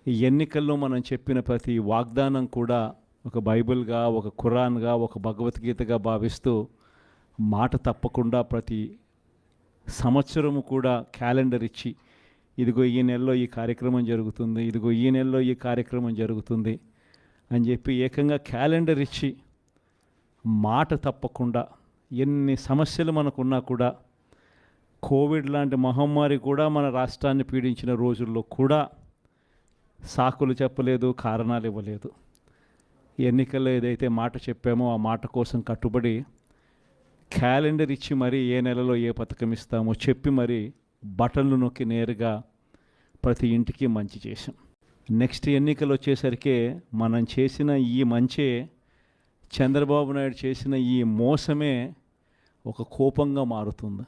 ఈ ఎన్నికల్లో మనం చెప్పిన ప్రతి వాగ్దానం కూడా ఒక బైబిల్గా, ఒక ఖురాన్గా, ఒక భగవద్గీతగా భావిస్తూ మాట తప్పకుండా ప్రతి సంవత్సరము కూడా క్యాలెండర్ ఇచ్చి, ఇదిగో ఈ నెలలో ఈ కార్యక్రమం జరుగుతుంది, ఇదిగో ఈ నెలలో ఈ కార్యక్రమం జరుగుతుంది అని చెప్పి ఏకంగా క్యాలెండర్ ఇచ్చి మాట తప్పకుండా ఎన్ని సమస్యలు మనకున్నా కూడా, కోవిడ్ లాంటి మహమ్మారి కూడా మన రాష్ట్రాన్ని పీడించిన రోజుల్లో కూడా సాకులు చెప్పలేదు, కారణాలు ఇవ్వలేదు. ఎన్నికల్లో ఏదైతే మాట చెప్పామో ఆ మాట కోసం కట్టుబడి క్యాలెండర్ ఇచ్చి మరీ ఏ నెలలో ఏ పథకం ఇస్తామో చెప్పి మరీ బటన్లు నొక్కి నేరుగా ప్రతి ఇంటికి మంచి చేశాం. నెక్స్ట్ ఎన్నికలు వచ్చేసరికి మనం చేసిన ఈ మంచే, చంద్రబాబు నాయుడు చేసిన ఈ మోసమే ఒక కోపంగా మారుతుంది.